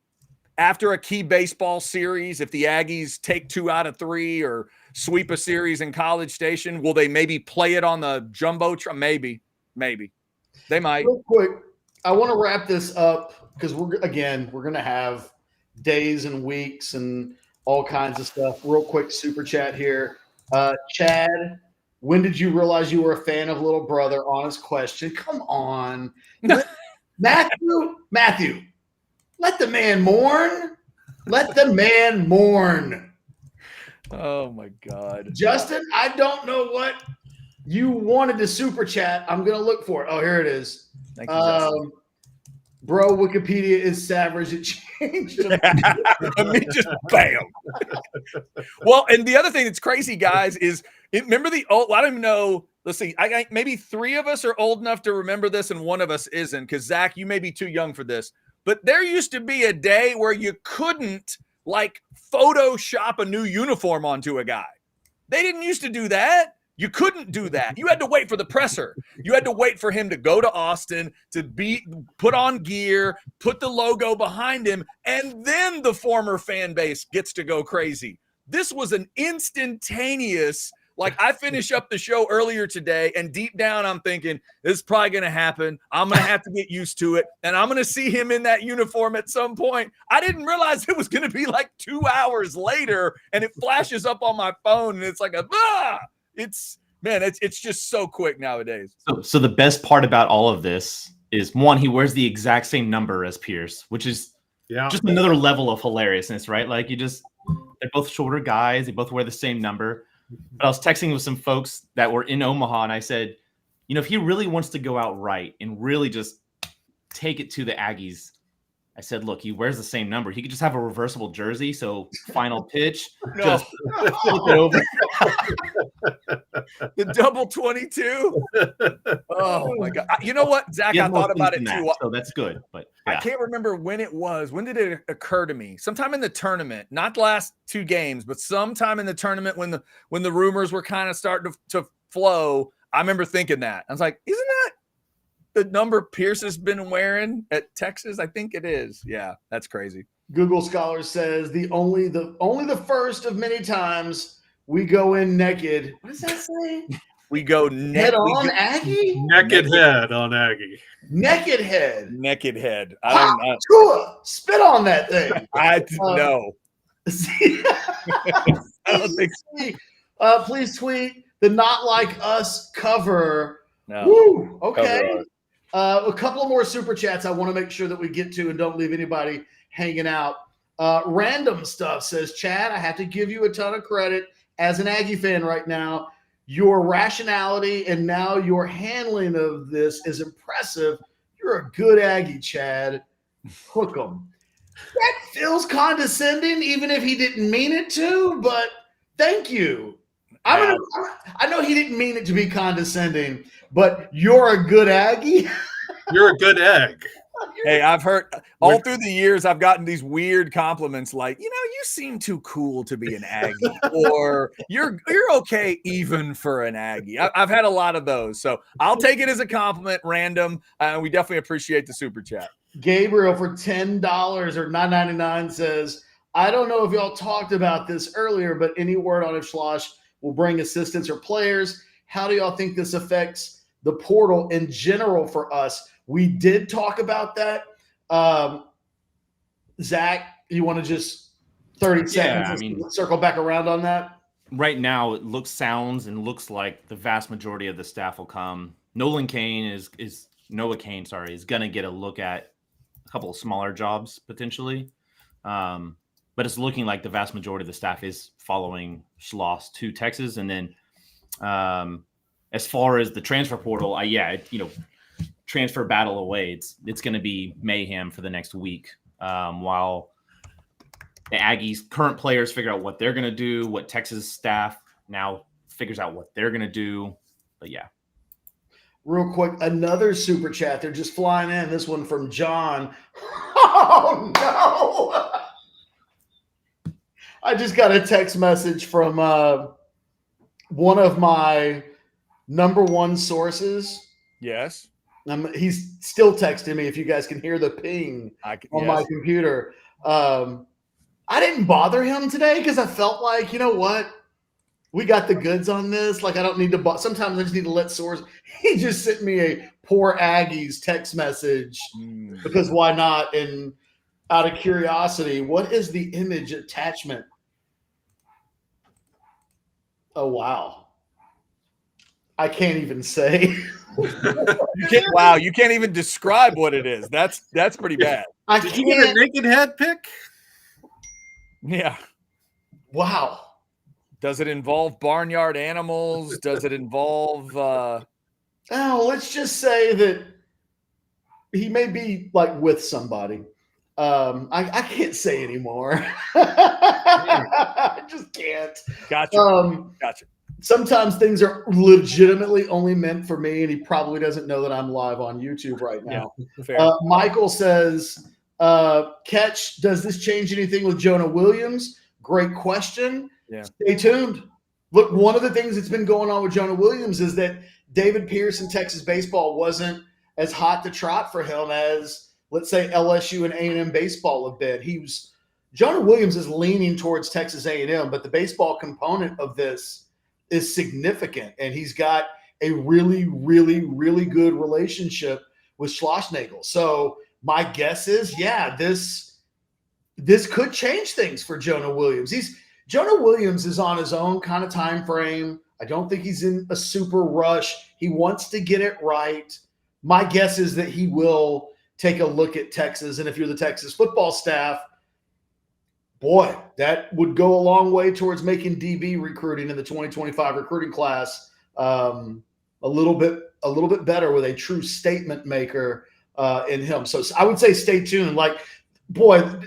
after a key baseball series, if the Aggies take 2 out of 3 or sweep a series in College Station, will they maybe play it on the Jumbotron? Maybe they might. Real quick, I want to wrap this up because we're going to have days and weeks and all kinds of stuff. Real quick super chat here. Chad, when did you realize you were a fan of Little Brother? Honest question. Come on. Matthew, let the man mourn. Let the man mourn. Oh, my God. Justin, I don't know what you wanted to super chat. I'm going to look for it. Oh, here it is. Thank you, Justin. Bro, Wikipedia is savage. It changed. I mean, just bam. Well, and the other thing that's crazy, guys, is remember the old, I don't even know. Let's see. I maybe 3 of us are old enough to remember this and 1 of us isn't, because Zach, you may be too young for this. But there used to be a day where you couldn't like Photoshop a new uniform onto a guy. They didn't used to do that. You couldn't do that. You had to wait for the presser. You had to wait for him to go to Austin, to be put on gear, put the logo behind him, and then the former fan base gets to go crazy. This was an instantaneous, like I finished up the show earlier today, and deep down I'm thinking, this is probably going to happen. I'm going to have to get used to it, and I'm going to see him in that uniform at some point. I didn't realize it was going to be like 2 hours later, and it flashes up on my phone, and it's like it's just so quick nowadays. So the best part about all of this is, one, he wears the exact same number as Pierce, which is just another level of hilariousness, right? Like they're both shorter guys. They both wear the same number. But I was texting with some folks that were in Omaha, and I said, if he really wants to go out right and really just take it to the Aggies, I said, look, he wears the same number. He could just have a reversible jersey. So final pitch, just flip it over. The double 22. Oh my God. You know what, Zach? I thought about it too. So that's good. But yeah. I can't remember when it was. When did it occur to me? Sometime in the tournament, not the last 2 games, but sometime in the tournament when the rumors were kind of starting to flow. I remember thinking that. I was like, isn't that the number Pierce has been wearing at Texas? I think it is. Yeah, that's crazy. Google Scholar says only the first of many times we go in naked. What does that say? We go head on Aggie? Naked head on Aggie. Naked head. Naked head. Spit on that thing. I know. I don't think so. Please tweet the Not Like Us cover. No. Woo, okay. A couple of more super chats I want to make sure that we get to and don't leave anybody hanging out. Random Stuff says, Chad, I have to give you a ton of credit as an Aggie fan right now. Your rationality and now your handling of this is impressive. You're a good Aggie, Chad. Hook 'em. That feels condescending, even if he didn't mean it to, but thank you. I know he didn't mean it to be condescending, but you're a good Aggie. You're a good egg. Hey, I've heard all through the years, I've gotten these weird compliments like, you seem too cool to be an Aggie, or you're okay even for an Aggie. I've had a lot of those. So I'll take it as a compliment, random. We definitely appreciate the super chat. Gabriel for $10 or $9.99 says, I don't know if y'all talked about this earlier, but any word on if Schloss will bring assistants or players? How do y'all think this affects the portal in general for us? We did talk about that. Zach, you want to just 30 seconds circle back around on that? Right now, it sounds like the vast majority of the staff will come. Noah Kane is going to get a look at a couple of smaller jobs potentially. but it's looking like the vast majority of the staff is following Schloss to Texas. And then as far as the transfer portal, transfer battle away, it's going to be mayhem for the next week while the Aggies current players figure out what they're going to do, what Texas staff now figures out what they're going to do. But yeah. Real quick, another super chat. They're just flying in. This one from John. Oh, no. I just got a text message from one of my number one sources. Yes. He's still texting me if you guys can hear the ping on my computer. I didn't bother him today because I felt like, you know what? We got the goods on this. Like, I don't need to sometimes I just need to let source. He just sent me a poor Aggies text message because why not? And out of curiosity, what is the image attachment? Oh, wow. I can't even say. You can't even describe what it is. That's pretty bad. Did you get a naked head pic? Yeah. Wow. Does it involve barnyard animals? Does it involve let's just say that he may be like with somebody. I can't say anymore. I just can't. Gotcha. Gotcha. Sometimes things are legitimately only meant for me, and he probably doesn't know that I'm live on YouTube right now. Yeah, fair. Michael says, Catch, does this change anything with Jonah Williams? Great question. Yeah. Stay tuned. Look, one of the things that's been going on with Jonah Williams is that David Pierce in Texas baseball wasn't as hot to trot for him as, let's say, LSU and A&M baseball have been. Jonah Williams is leaning towards Texas A&M, but the baseball component of this is significant, and he's got a really, really, really good relationship with Schlossnagle. So my guess is, this could change things for Jonah Williams. Jonah Williams is on his own kind of time frame. I don't think he's in a super rush. He wants to get it right. My guess is that he will take a look at Texas. And if you're the Texas football staff, boy, that would go a long way towards making DB recruiting in the 2025 recruiting class a little bit better with a true statement maker in him. So I would say stay tuned. Like, boy,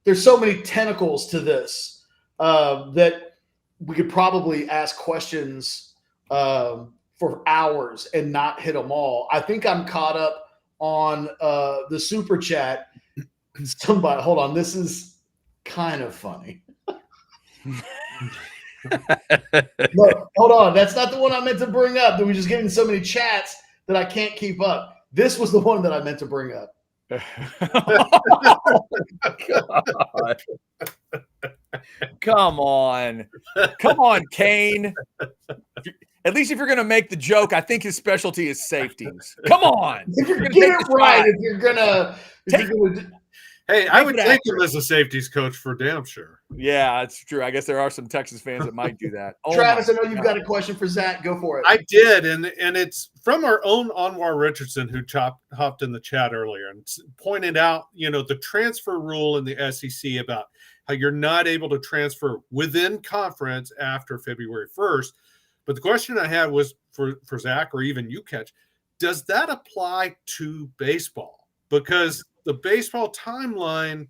there's so many tentacles to this. That we could probably ask questions for hours and not hit them all. I think I'm caught up on the super chat. Somebody, hold on. This is kind of funny. No, hold on. That's not the one I meant to bring up. We're just getting so many chats that I can't keep up. This was the one that I meant to bring up. God. Come on, Kane. At least if you're going to make the joke, I think his specialty is safeties. Come on, if you're going to get it right, if you're going to hey, I would take him as a safeties coach for damn sure. Yeah, it's true. I guess there are some Texas fans that might do that. Travis, I know you've got a question for Zach. Go for it. I did, and it's from our own Anwar Richardson, who hopped in the chat earlier and pointed out, the transfer rule in the SEC about how you're not able to transfer within conference after February 1st. But the question I had was for Zach or even you, Catch, does that apply to baseball? Because the baseball timeline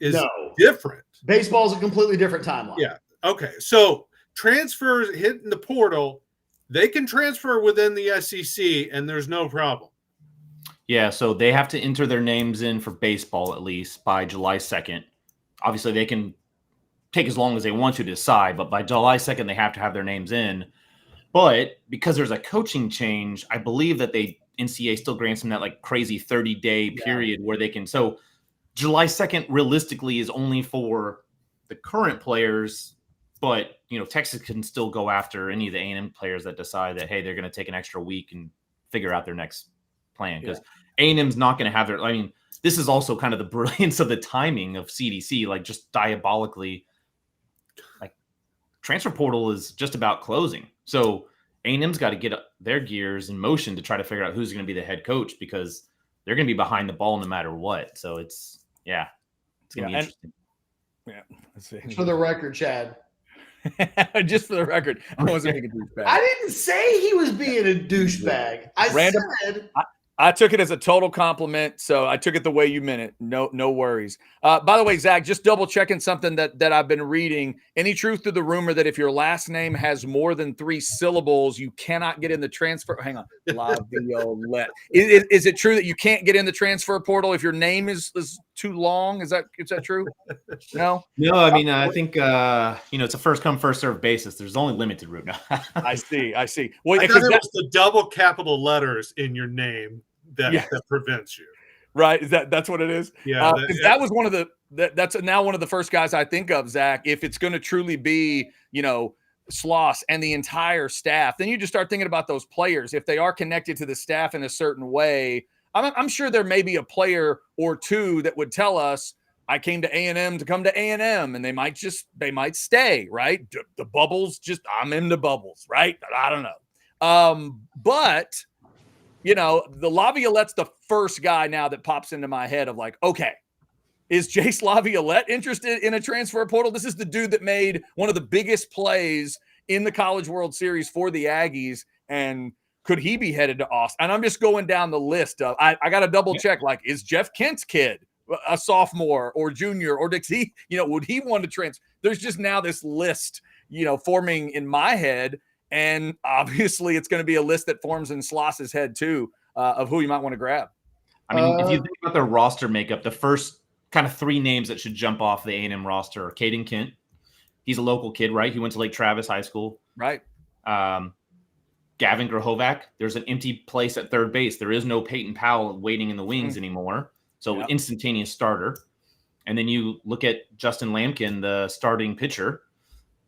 is different. Baseball is a completely different timeline. Yeah. Okay. So transfers hitting the portal, they can transfer within the SEC and there's no problem. Yeah. So they have to enter their names in for baseball at least by July 2nd. Obviously, they can take as long as they want to decide, but by July 2nd, they have to have their names in. But because there's a coaching change, I believe that NCAA still grants them that like crazy 30-day period where they can. So July 2nd realistically is only for the current players, but Texas can still go after any of the A&M players that decide that, hey, they're going to take an extra week and figure out their next plan, because A&M's not going to have this is also kind of the brilliance of the timing of CDC, like just diabolically, like transfer portal is just about closing. So A&M's got to get their gears in motion to try to figure out who's going to be the head coach, because they're going to be behind the ball no matter what. So it's going to be interesting. Yeah. Let's see. For the record, Chad. Just for the record, I wasn't being a douchebag. I didn't say he was being a douchebag. I said I took it as a total compliment, so I took it the way you meant it. No worries. By the way, Zach, just double checking something that I've been reading. Any truth to the rumor that if your last name has more than 3 syllables, you cannot get in the transfer? Hang on, Laviolette. Is it true that you can't get in the transfer portal if your name is too long? Is that true? No. No, I mean I think it's a first come first serve basis. There's only limited route now. I see. Well, I thought it was the double capital letters in your name that prevents you. Right? That's what it is? Yeah. That was one of the that's now one of the first guys I think of, Zach. If it's going to truly be, Schloss and the entire staff, then you just start thinking about those players. If they are connected to the staff in a certain way, I'm sure there may be a player or two that would tell us, I came to A&M to come to A&M, and they might stay, right? The bubbles, I'm into bubbles, right? I don't know. But, the Laviolette's the first guy now that pops into my head of like, okay, is Jace Laviolette interested in a transfer portal? This is the dude that made one of the biggest plays in the College World Series for the Aggies, and could he be headed to Austin? And I'm just going down the list of, I got to double check, like, is Jeff Kent's kid a sophomore or junior, or does he, would he want to transfer? There's just now this list, forming in my head. And obviously it's going to be a list that forms in Schloss's head too, of who you might want to grab. I mean, if you think about their roster makeup, the first kind of 3 names that should jump off the A&M roster are Caden Kent. He's a local kid, right? He went to Lake Travis High School. Right. Gavin Grahovac. There's an empty place at third base. There is no Peyton Powell waiting in the wings anymore. So instantaneous starter. And then you look at Justin Lampkin, the starting pitcher.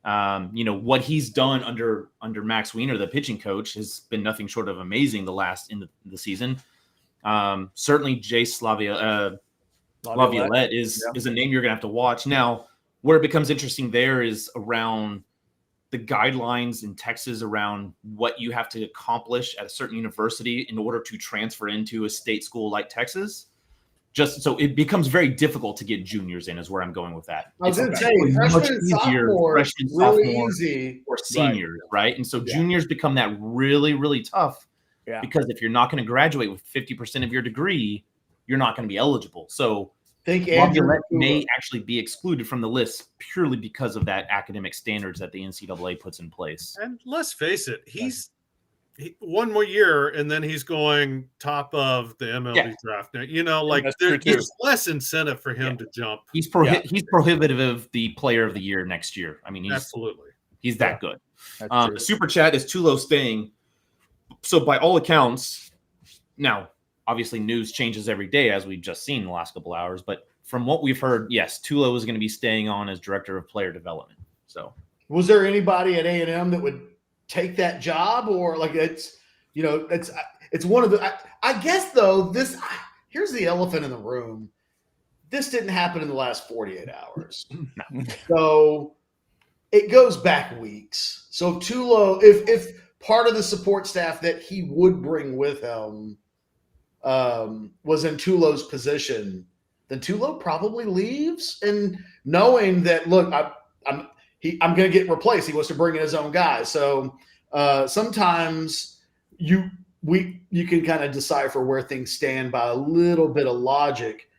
What he's done under Max Wiener, the pitching coach, has been nothing short of amazing in the season. Certainly Jace Laviolette is a name you're going to have to watch. Now, where it becomes interesting there is around the guidelines in Texas around what you have to accomplish at a certain university in order to transfer into a state school like Texas. Just so it becomes very difficult to get juniors in is where I'm going with that. I was going to say freshman and sophomore, really easy, or seniors, right? And so juniors become that really, really tough because if you're not going to graduate with 50% of your degree, you're not going to be eligible. So Laviolette may actually be excluded from the list purely because of that academic standards that the NCAA puts in place. And let's face it, he's one more year and then he's going top of the MLB draft. There's less incentive for him to jump. He's prohibitive of the player of the year next year. I mean, he's that good. The super chat is Tulo staying. So by all accounts, now obviously news changes every day as we've just seen in the last couple hours, but from what we've heard, yes, Tulo is going to be staying on as director of player development. So was there anybody at A&M that would take that job, or like it's one of the, I guess though, here's the elephant in the room. This didn't happen in the last 48 hours. So it goes back weeks. So Tulo, if part of the support staff that he would bring with him was in Tulo's position, then Tulo probably leaves, and knowing that, look, I'm going to get replaced. He wants to bring in his own guy. So sometimes you can kind of decipher where things stand by a little bit of logic.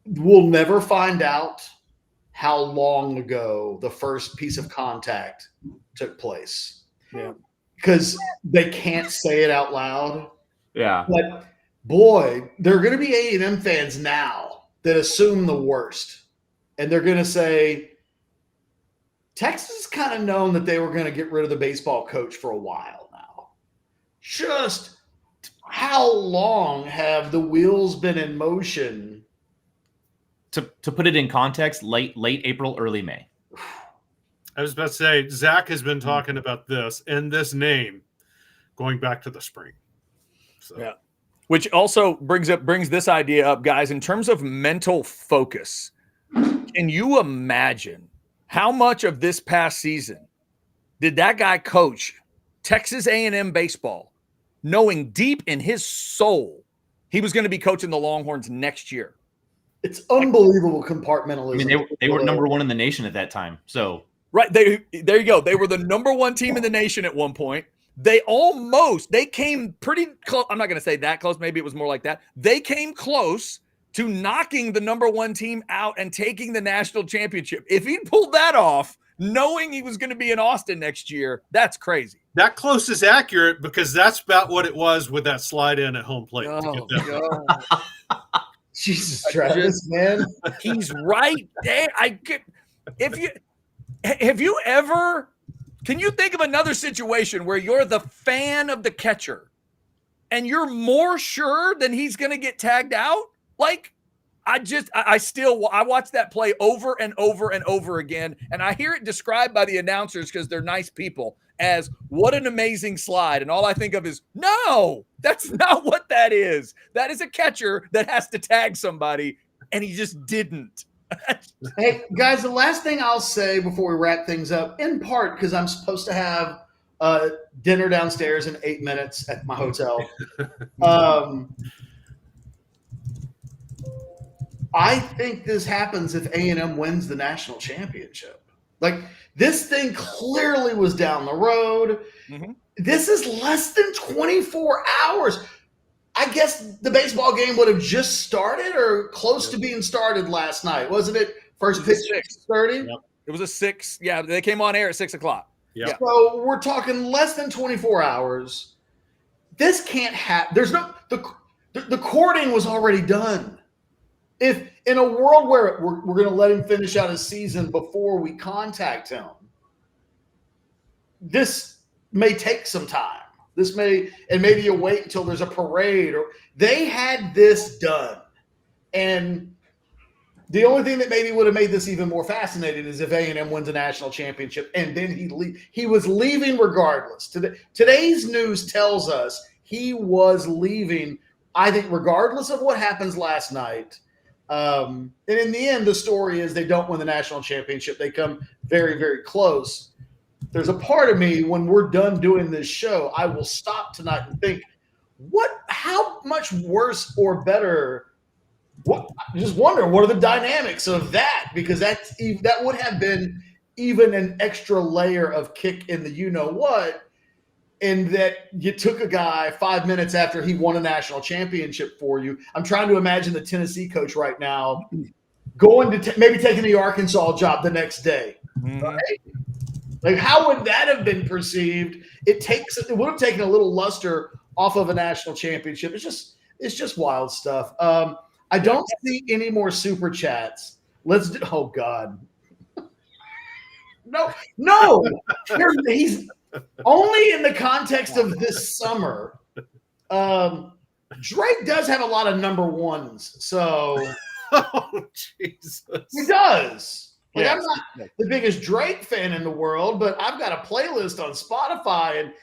We'll never find out how long ago the first piece of contact took place. Yeah. Because they can't say it out loud. Yeah. But boy, there are going to be A&M fans now that assume the worst. And they're going to say, Texas kind of known that they were going to get rid of the baseball coach for a while now. Just how long have the wheels been in motion? To put it in context, late April, early May. I was about to say, Zach has been talking about this and this name going back to the spring. So. Yeah. Which also brings this idea up, guys, in terms of mental focus. Can you imagine how much of this past season did that guy coach Texas A&M baseball, knowing deep in his soul he was going to be coaching the Longhorns next year? It's unbelievable compartmentalism. I mean, they were number one in the nation at that time. So right there you go. They were the number one team in the nation at one point. They came pretty close. I'm not going to say that close. Maybe it was more like that. They came close to knocking the number one team out and taking the national championship. If he pulled that off, knowing he was going to be in Austin next year, that's crazy. That close is accurate because that's about what it was with that slide in at home plate. Jesus, Travis, man. He's right there. Can you think of another situation where you're the fan of the catcher and you're more sure than he's going to get tagged out? Like, I watch that play over and over and over again, and I hear it described by the announcers because they're nice people as what an amazing slide. And all I think of is, no, that's not what that is. That is a catcher that has to tag somebody, and he just didn't. Hey, guys, the last thing I'll say before we wrap things up, in part because I'm supposed to have dinner downstairs in 8 minutes at my hotel. I think this happens if A&M wins the national championship. Like, this thing clearly was down the road. Mm-hmm. This is less than 24 hours. I guess the baseball game would have just started or close to being started last night. Wasn't it? First pitch 6:30? Yep. It was a 6. Yeah, they came on air at 6 o'clock. Yep. So we're talking less than 24 hours. This can't happen. There's no the courting was already done. If in a world where we're going to let him finish out his season before we contact him, this may take some time. Maybe you wait until there's a parade, or they had this done. And the only thing that maybe would have made this even more fascinating is if A&M wins a national championship and then he was leaving regardless. Today's news tells us he was leaving, I think, regardless of what happens last night. And in the end, the story is they don't win the national championship. They come very, very close. There's a part of me, when we're done doing this show, I will stop tonight and think, how much worse or better? Just wonder, what are the dynamics of that? Because that would have been even an extra layer of kick in the you-know-what, in that you took a guy 5 minutes after he won a national championship for you. I'm trying to imagine the Tennessee coach right now going to maybe taking the Arkansas job the next day. Mm-hmm. Right? Like, how would that have been perceived? It would have taken a little luster off of a national championship. It's just wild stuff. I don't see any more super chats. Oh God. No. He's only in the context of this summer. Drake does have a lot of number ones, so oh Jesus. He does. Like, I'm not the biggest Drake fan in the world, but I've got a playlist on Spotify, and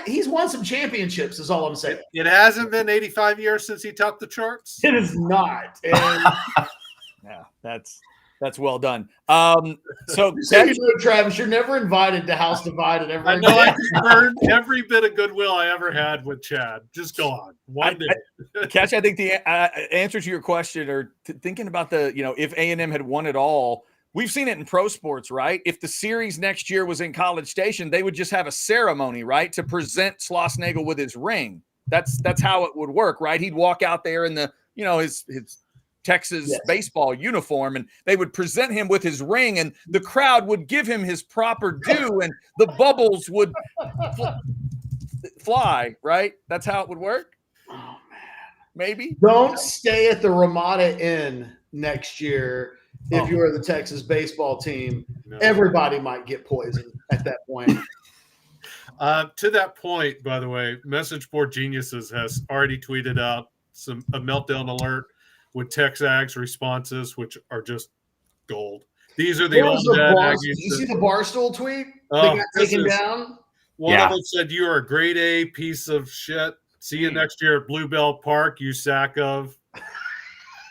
he's won some championships, is all I'm saying. It hasn't been 85 years since he topped the charts. It is not. And yeah, that's well done. So Travis, you're never invited to House Divided ever again. I know I earned every bit of goodwill I ever had with Chad. Just go on. One day. Catch, I think the answer to your question, or thinking about if A&M had won it all, we've seen it in pro sports, right? If the series next year was in College Station, they would just have a ceremony, right, to present Schlossnagle with his ring. That's how it would work, right? He'd walk out there in the his Texas baseball uniform, and they would present him with his ring, and the crowd would give him his proper due, and the bubbles would fly, right? That's how it would work. Oh man, maybe. Don't stay at the Ramada Inn next year. If you are the Texas baseball team, everybody might get poisoned at that point. To that point, by the way, Message Board Geniuses has already tweeted out a meltdown alert with TexAg's responses, which are just gold. These are the old dad Aggies. Did you see the Barstool tweet? They got taken down. One of them said, "You are a grade A piece of shit. See you next year at Bluebell Park, you sack of."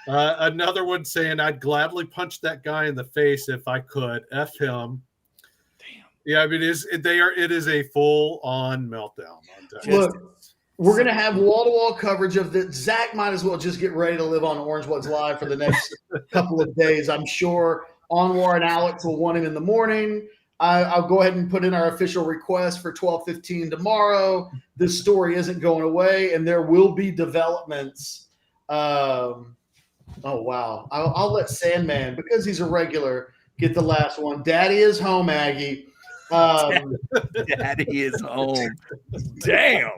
Another one saying, "I'd gladly punch that guy in the face if I could. F him." Damn. Yeah, I mean, it is a full-on meltdown. Look, We're going to have wall-to-wall coverage of the – Zach might as well just get ready to live on Orange Bloods Live for the next couple of days. I'm sure Anwar and Alex will want him in the morning. I'll go ahead and put in our official request for 12:15 tomorrow. This story isn't going away, and there will be developments. Oh, wow. I'll let Sandman, because he's a regular, get the last one. Daddy is home, Aggie. Daddy is home. Damn.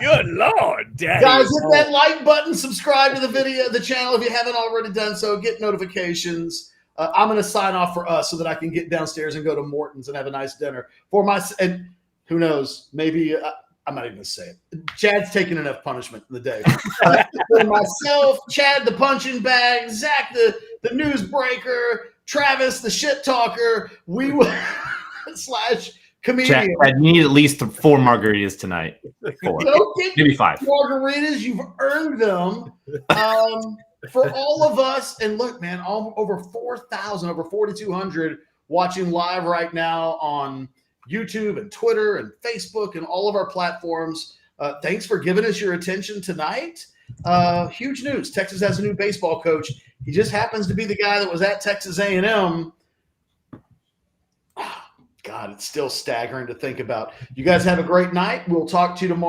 Good Lord, Daddy. Guys, is hit home. that like button, subscribe to the channel if you haven't already done so. Get notifications. I'm going to sign off for us so that I can get downstairs and go to Morton's and have a nice dinner. And who knows, maybe I'm not even going to say it. Chad's taken enough punishment in the day. For myself, Chad the punching bag, Zach the newsbreaker, Travis the shit talker, we will / comedian. Chad, you need at least 4 margaritas tonight. 4. Don't get Maybe 5. margaritas. You've earned them. For all of us, and look, man, over 4,000, over 4,200 watching live right now on YouTube and Twitter and Facebook and all of our platforms. Thanks for giving us your attention tonight. Huge news. Texas has a new baseball coach. He just happens to be the guy that was at Texas A&M. God, it's still staggering to think about. You guys have a great night. We'll talk to you tomorrow.